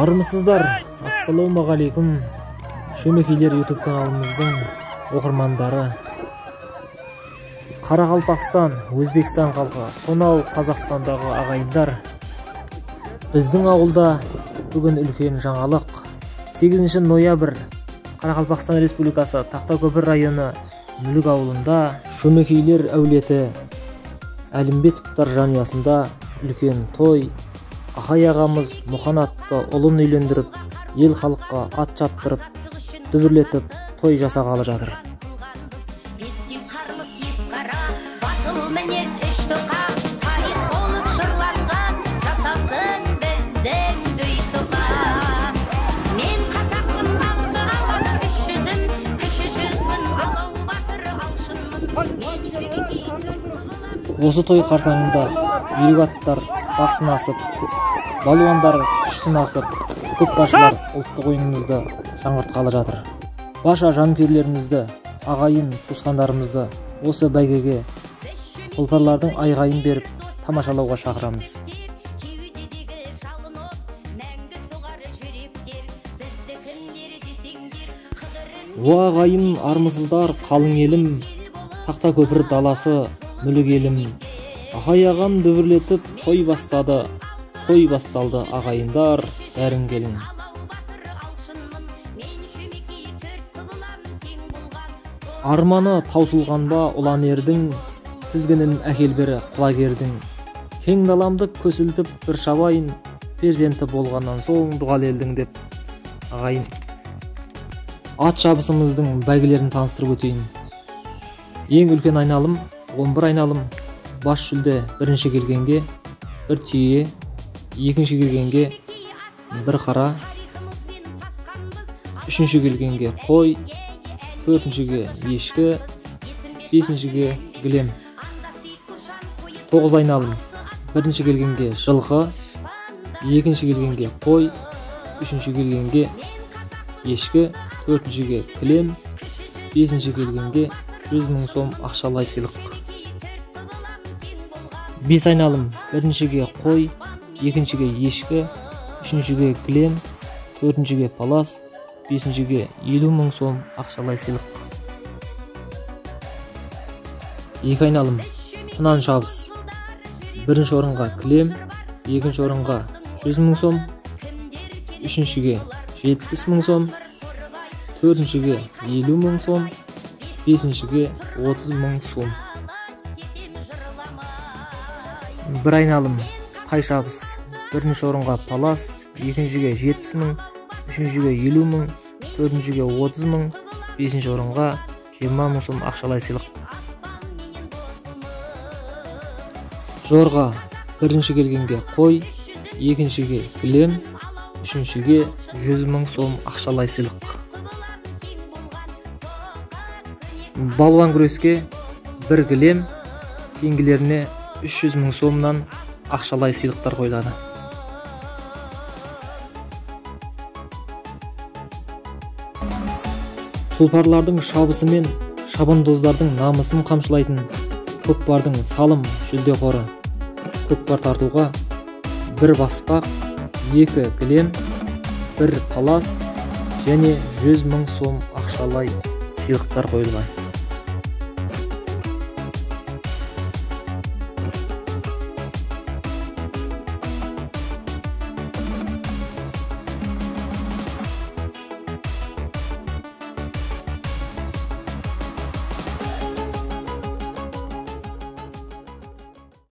Армысыздар, ассалаумағалейкум. Шөмекейлер YouTube каналымыздың оқырмандары. Қарақалпақстан, Өзбекстан халқы, сонау Қазақстандағы ағайындар. Біздің ауылда бүгін үлкен жаңалық. 8 ноябрь Қарақалпақстан Республикасы Тақтакөпір районы Мүлік ауылында Шөмекейлер әулеті Әлімбетовтар жанұясында үлкен той. Ағай ағамыз Мұқан атты ұлын үйлендіріп, ел халыққа ат чаптырып, дүбірлетіп той жасағалы жатыр. Осы той қарсаңында үйрек аттар бақ сынасып, балуандар күш сынасып, көкпаршылар ұлттық ойынымызды жаңғыртқалы жатыр. Баша жанкүйерлерімізді, ағайын туысқандарымызды осы бәйгеге тұлпарлардың айғайын беріп тамашалауға шақырамыз. Ағайын, армысыздар, қалың елім, Тақтакөпір даласы, Мүлік елім. Ағай ағам дүбірлетіп той бастады, той басталды ағайындар, бәрің келің. Арманы таусылған ба ұлан ердің, тізгінін әкел бері құлагердің. Кең даламды көсілтіп бір шабайын, перзенті болғаннан соң дұғал елдің деп. Ағайын, ат шабысымыздың бәйгелерін таныстырып өтейін. Ең үлкен айналым 11 айналым. Бас жүлде бірінші келгенге бір түйе, екінші келгенге бір қара, үшінші келгенге қой, төртіншіге ешкі, бесіншіге гілем. 9 айналым. Бірінші келгенге жылқы, екінші келгенге қой, үшінші келгенге ешкі, төртіншіге кілем, бесінші келгенге 100 000 сом ақшалай сыйлық. 5 айналым. Біріншіге қой, екіншіге ешкі, үшіншіге кілем, төртіншіге палас, бесіншіге 50 000 сом ақшалай сыйлық. 2 айналым. Тынан шабыс. Бірінші орынға кілем, екінші орынға 100 000 сом, үшіншіге 70 000 сом, төртіншіге 50 000 сом, бесіншіге 30 000 сом. 1 айналым. Тай шабыс. Бірінші орынға палас, екіншіге 70 000, үшіншіге 50 000, төртіншіге 30 000, бесінші орынға 20 000 сом ақшалай сыйлық. Жорға. Бірінші келгенге қой, екіншіге кілем, үшіншіге 100 000 сом ақшалай сыйлық. Балуан күреске бір кілем, кейінгілеріне 300 000 сомнан ақшалай сыйлықтар қойылады. Тұлпарлардың шабысы мен шабандоздардың намысын қамшылайтын көкпардың салым жүлде қоры. Көкпар тартуға бір баспақ, 2 кілем, 1 палас және 100 000 сом ақшалай сыйлықтар қойылған.